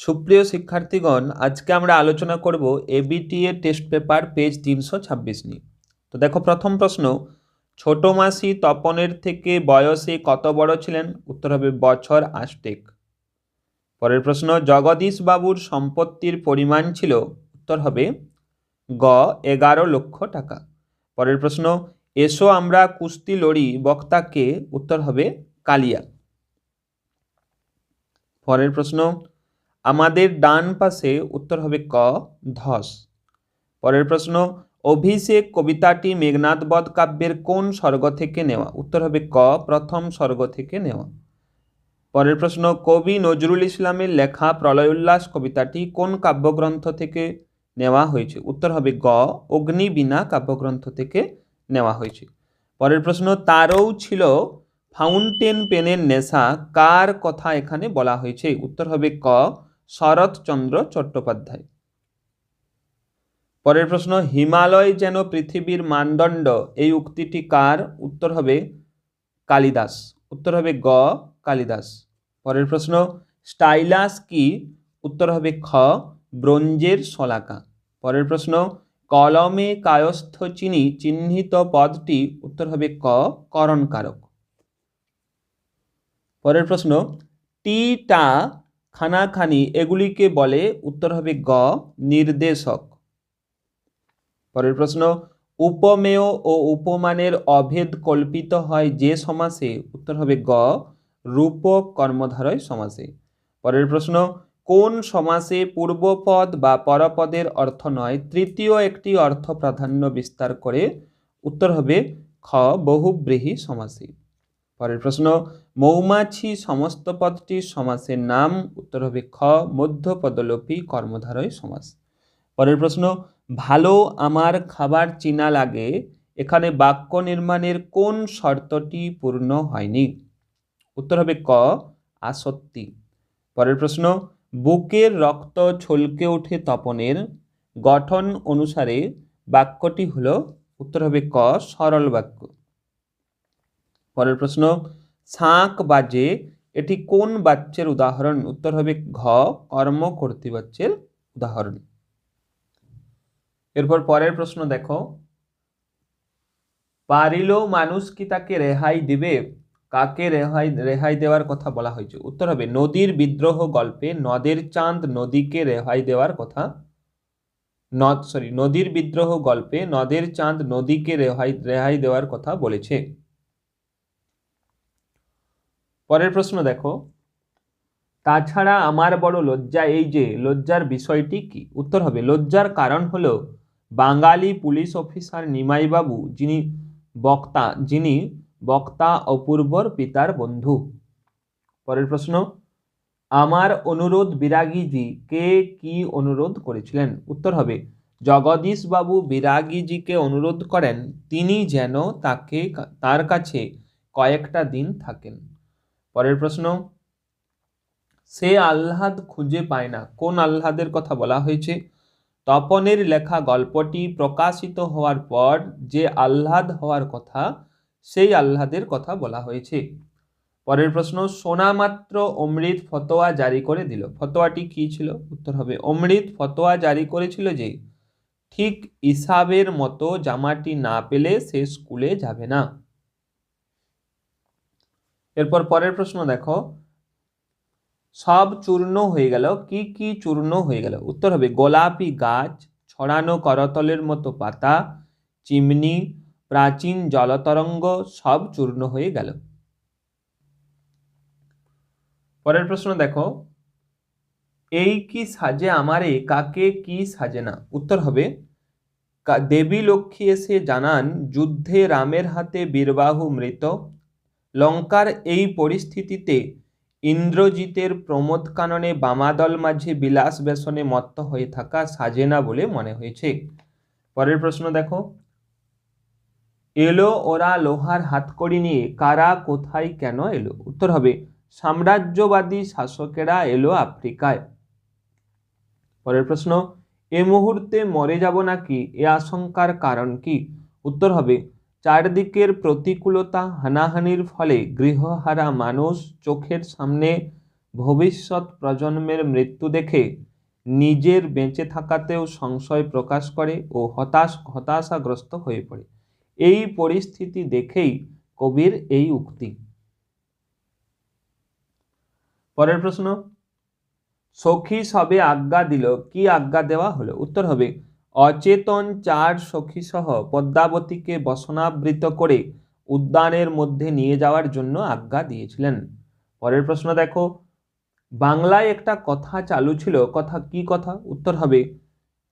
সুপ্রিয় শিক্ষার্থীগণ, আজকে আমরা আলোচনা করব এবিটিএ টেস্ট পেপার পেজ 326 নিয়ে। তো দেখো, প্রথম প্রশ্ন, ছোট মাসি তপনের থেকে বয়সে কত বড় ছিলেন? উত্তর হবে বছর 8। পরের প্রশ্ন, জগদীশ বাবুর সম্পত্তির পরিমাণ ছিল? উত্তর হবে গ 11 লক্ষ টাকা। পরের প্রশ্ন, এসো আমরা কুস্তি লড়ি বক্তাকে? উত্তর হবে কালিয়া। পরের প্রশ্ন, আমাদের ডান পাশে? উত্তর হবে ক ধস। পরের প্রশ্ন, অভিষেক কবিতাটি মেঘনাদ বধ কাব্যের কোন স্বর্গ থেকে নেওয়া? উত্তর হবে ক প্রথম স্বর্গ থেকে নেওয়া। পরের প্রশ্ন, কবি নজরুল ইসলামের লেখা প্রলয় উল্লাস কবিতাটি কোন কাব্যগ্রন্থ থেকে নেওয়া হয়েছে? উত্তর হবে গ অগ্নিবীণা কাব্যগ্রন্থ থেকে নেওয়া হয়েছে। পরের প্রশ্ন, তারও ছিল ফাউন্টেন পেনের নেশা কার কথা এখানে বলা হয়েছে? উত্তর হবে ক শরৎচন্দ্র চট্টোপাধ্যায়। পরের প্রশ্ন, হিমালয় যেন পৃথিবীর মানদণ্ড, এই উক্তিটি কার? উত্তর হবে কালিদাস। উত্তর হবে গ কালিদাস। পরের প্রশ্ন, স্টাইলাস কি? উত্তর হবে খ ব্রোঞ্জের শলাকা। পরের প্রশ্ন, কলমে কায়স্থ চিহ্নিত পদটি? উত্তর হবে ক করণকারক। পরের প্রশ্ন, টি টা খানাখানি এগুলিকে বলে? উত্তর হবে গ নির্দেশক। পরের প্রশ্ন, উপমেয় ও উপমানের অভেদ কল্পিত হয় যে সমাসে? উত্তর হবে গ রূপক কর্মধারয় সমাসে। পরের প্রশ্ন, কোন সমাসে পূর্বপদ বা পরপদের অর্থ নয় তৃতীয় একটি অর্থ প্রাধান্য বিস্তার করে? উত্তর হবে খ বহুব্রীহি সমাসে। পরের প্রশ্ন, মৌমাছি সমস্ত পদটির সমাসের নাম? উত্তর হবে খ মধ্যপদলোপী কর্মধারয় সমাস। পরের প্রশ্ন, ভালো আমার খাবার চিনা লাগে, এখানে বাক্য নির্মাণের কোন শর্তটি পূর্ণ হয়নি? উত্তর হবে ক আসক্তি। পরের প্রশ্ন, বুকের রক্ত ছলকে ওঠে তপনের, গঠন অনুসারে বাক্যটি হলো? উত্তর হবে ক সরল বাক্য। পরের প্রশ্ন, শাঁখ বাজে, এটি কোন বাচ্যের উদাহরণ? উত্তর হবে ঘ কর্ম কর্তৃবাচ্যের উদাহরণ। এরপর পরের প্রশ্ন দেখো, পারিল মানুষ কি তাকে রেহাই দিবে? কাকে রেহাই দেওয়ার কথা বলা হয়েছে? উত্তর হবে নদীর বিদ্রোহ গল্পে নদের চাঁদ নদীকে রেহাই দেওয়ার কথা। নদীর বিদ্রোহ গল্পে নদের চাঁদ নদীকে রেহাই দেওয়ার কথা বলেছে। পরের প্রশ্ন দেখো, তাছাড়া আমার বড় লজ্জা এই যে, লজ্জার বিষয়টি কি? উত্তর হবে লজ্জার কারণ হলো বাঙালি পুলিশ অফিসার নিমাইবাবু যিনি বক্তা অপূর্বর পিতার বন্ধু। পরের প্রশ্ন, আমার অনুরোধ বিরাগীজি কে কি অনুরোধ করেছিলেন? উত্তর হবে জগদীশ বাবু বিরাগীজিকে অনুরোধ করেন তিনি যেন তার কাছে কয়েকটা দিন থাকেন। পরের প্রশ্ন, সে আহ্লাদ খুঁজে পায় না, কোন আহ্লাদের কথা বলা হয়েছে? তপনের লেখা গল্পটি প্রকাশিত হওয়ার পর যে আহ্লাদ হওয়ার কথা সেই আহ্লাদের কথা বলা হয়েছে। পরের প্রশ্ন, সোনা মাত্র অমৃত ফতোয়া জারি করে দিল, ফতোয়াটি কি ছিল? উত্তর হবে অমৃত ফতোয়া জারি করেছিল যে ঠিক ইসাবের মতো জামাটি না পেলে সে স্কুলে যাবে না। এরপর পরের প্রশ্ন দেখো, সব চূর্ণ হয়ে গেল, কি কি চূর্ণ হয়ে গেল? উত্তর হবে গোলাপি গাছ, ছড়ানো করতলের মতো পাতা, চিমনি, প্রাচীন জলতরঙ্গ সব চূর্ণ হয়ে গেল। পরের প্রশ্ন দেখো, এই কি সাজে আমারে কাকে কি সাজে না? উত্তর হবে দেবী লক্ষ্মী এসে জানান যুদ্ধে রামের হাতে বীরবাহু মৃত, লঙ্কার এই পরিস্থিতিতে ইন্দ্রজিতের প্রমোদ কাননে বামাদল মাঝে বিলাস ব্যসনে মত্ত হয়ে থাকা সাজে না বলে মনে হয়েছে। পরের প্রশ্ন দেখো, এলো ওরা লোহার হাতকড়ি নিয়ে, কারা কোথায় কেন এলো? উত্তর হবে সাম্রাজ্যবাদী শাসকেরা এলো আফ্রিকায়। পরের প্রশ্ন, এ মুহূর্তে মরে যাব নাকি, এ আশঙ্কার কারণ কি? উত্তর হবে চারদিকের প্রতিকূলতা হানাহানির ফলে গৃহহারা মানুষ চোখের সামনে ভবিষ্যৎ প্রজন্মের মৃত্যু দেখে নিজের বেঁচে থাকাতেও সংশয় প্রকাশ করে ও হতাশাগ্রস্ত হয়ে পড়ে। এই পরিস্থিতি দেখেই কবির এই উক্তি। পরের প্রশ্ন, সখী সবে আজ্ঞা দিল, কি আজ্ঞা দেওয়া হলো? উত্তর হবে অচেতন 4 সখী সহ পদ্মাবতীকে বসনাবৃত করে উদ্যানের মধ্যে নিয়ে যাওয়ার জন্য আজ্ঞা দিয়েছিলেন। পরের প্রশ্ন দেখো, বাংলায় একটা কথা চালু ছিল, কথা কি কথা? উত্তর হবে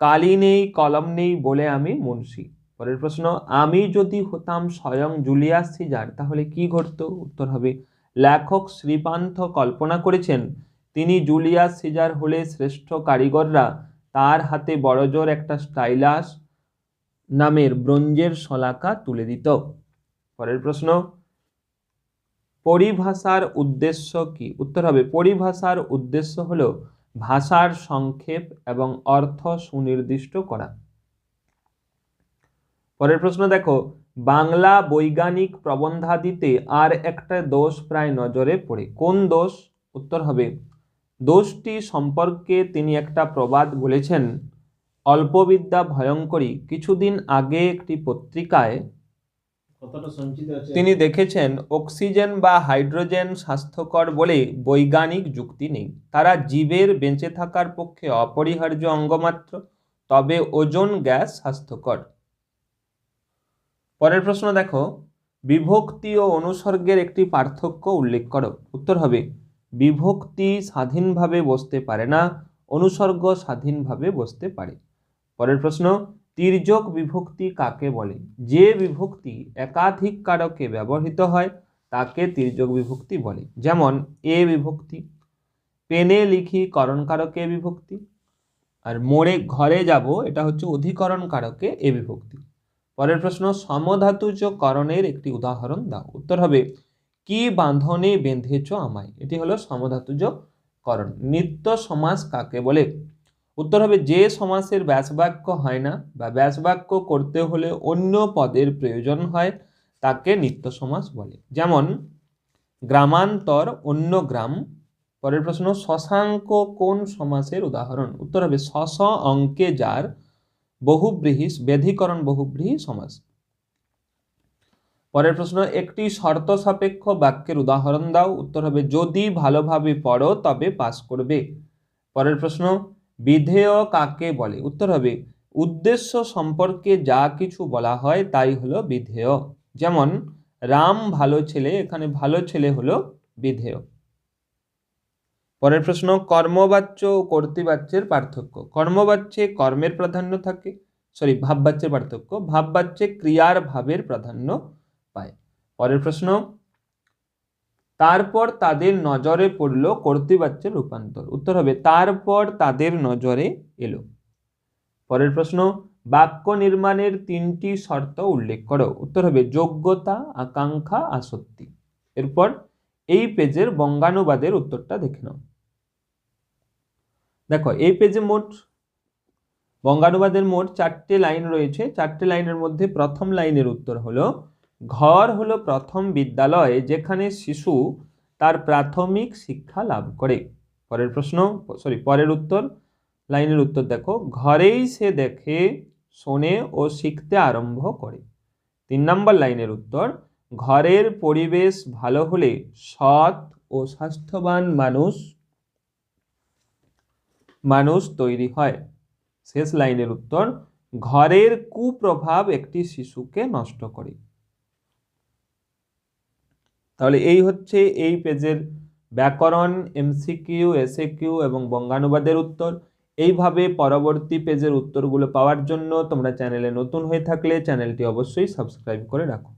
কালি নেই কলম নেই বলে আমি মুন্সি। পরের প্রশ্ন, আমি যদি হতাম স্বয়ং জুলিয়াস সিজার তাহলে কি ঘটতো? উত্তর হবে লেখক শ্রীপান্থ কল্পনা করেছেন তিনি জুলিয়াস সিজার হলে শ্রেষ্ঠ কারিগররা তার হাতে বড়জোর একটা স্টাইলাস নামের ব্রোঞ্জের শলাকা তুলে দিত। পরের প্রশ্ন, পরিভাষার উদ্দেশ্য কি? উত্তর হবে পরিভাষার উদ্দেশ্য হলো ভাষার সংক্ষেপ এবং অর্থ সুনির্দিষ্ট করা। পরের প্রশ্ন দেখো, বাংলা বৈজ্ঞানিক প্রবন্ধাদিতে আর একটা দোষ প্রায় নজরে পড়ে, কোন দোষ? উত্তর হবে দোষটি সম্পর্কে তিনি একটা প্রবাদ বলেছেন, অল্পবিদ্যা ভয়ঙ্করী। কিছুদিন আগে একটি পত্রিকায় তিনি দেখেছেন অক্সিজেন বা হাইড্রোজেন স্বাস্থ্যকর বলে বৈজ্ঞানিক যুক্তি নেই, তারা জীবের বেঁচে থাকার পক্ষে অপরিহার্য অঙ্গমাত্র, তবে ওজোন গ্যাস স্বাস্থ্যকর। পরের প্রশ্ন দেখো, বিভক্তি ও অনুসর্গের একটি পার্থক্য উল্লেখ করো। উত্তর হবে বিভক্তি স্বাধীনভাবে বসতে পারে না, অনুসর্গ স্বাধীনভাবে বসতে পারে। পরের প্রশ্ন, তির্যক বিভক্তি কাকে বলে? যে বিভক্তি একাধিক কারকে ব্যবহৃত হয় তাকে তির্যক বিভক্তি বলে। যেমন এ বিভক্তি, পেনে লিখি করণ কারকে বিভক্তি, আর মোড়ে ঘরে যাব এটা হচ্ছে অধিকরণ কারকে এ বিভক্তি। পরের প্রশ্ন, সমধাতুজ করণের একটি উদাহরণ দাও। উত্তর হবে কি বাঁধনে বেঁধেছ আমায়, এটি হলো সমধাতুজ করণ। নিত্য সমাস কাকে বলে? উত্তর হবে যে সমাসের ব্যাসবাক্য হয় না বা ব্যাসবাক্য করতে হলে অন্য পদের প্রয়োজন হয় তাকে নিত্য সমাস বলে। যেমন গ্রামান্তর অন্য গ্রাম। পরের প্রশ্ন, শশাঙ্ক কোন সমাসের উদাহরণ? উত্তর হবে শশ অঙ্কে যার বহুব্রীহি ব্যাধিকরণ বহুব্রীহি সমাস। পরের প্রশ্ন, একটি শর্ত সাপেক্ষ বাক্যের উদাহরণ দাও। উত্তর হবে যদি ভালোভাবে পড়ো তবে পাস করবে। পরের প্রশ্ন, বিধেয় কাকে বলে? উত্তর হবে উদ্দেশ্য সম্পর্কে যা কিছু বলা হয় তাই হলো বিধেয়। যেমন রাম ভালো ছেলে, এখানে ভালো ছেলে হলো বিধেয়। পরের প্রশ্ন, কর্মবাচ্য ও কর্তৃবাচ্যের পার্থক্য। কর্মবাচ্যে কর্মের প্রাধান্য থাকে, ভাববাচ্যের পার্থক্য, ভাববাচ্যে ক্রিয়ার ভাবের প্রাধান্য পায়। পরের প্রশ্ন, তারপর তাদের নজরে পড়ল কর্তৃবাচ্যের রূপান্তর। উত্তর হবে তারপর তাদের নজরে এলো। পরের প্রশ্ন, বাক্য নির্মাণের 3টি শর্ত উল্লেখ করো। উত্তর হবে যোগ্যতা, আকাঙ্ক্ষা, আসক্তি। এরপর এই পেজের বঙ্গানুবাদের উত্তরটা দেখে নাও। দেখো এই পেজে মোট বঙ্গানুবাদের মোট 4টে লাইন রয়েছে। 4টে লাইনের মধ্যে প্রথম লাইনের উত্তর হলো ঘর হলো প্রথম বিদ্যালয় যেখানে শিশু তার প্রাথমিক শিক্ষা লাভ করে। পরের প্রশ্ন পরের উত্তর লাইনের উত্তর দেখো, ঘরেই সে দেখে শোনে ও শিখতে আরম্ভ করে। 3 নম্বর লাইনের উত্তর, ঘরের পরিবেশ ভালো হলে সৎ ও স্বাস্থ্যবান মানুষ তৈরি হয়। শেষ লাইনের উত্তর, ঘরের কুপ্রভাব একটি শিশুকে নষ্ট করে। তাহলে এই হচ্ছে এই পেজের ব্যাকরণ, এমসিকিউ, এসএকিউ এবং বঙ্গানুবাদের উত্তর। এইভাবে পরবর্তী পেজের উত্তরগুলো পাওয়ার জন্য তোমরা চ্যানেলে নতুন হয়ে থাকলে চ্যানেলটি অবশ্যই সাবস্ক্রাইব করে রাখো।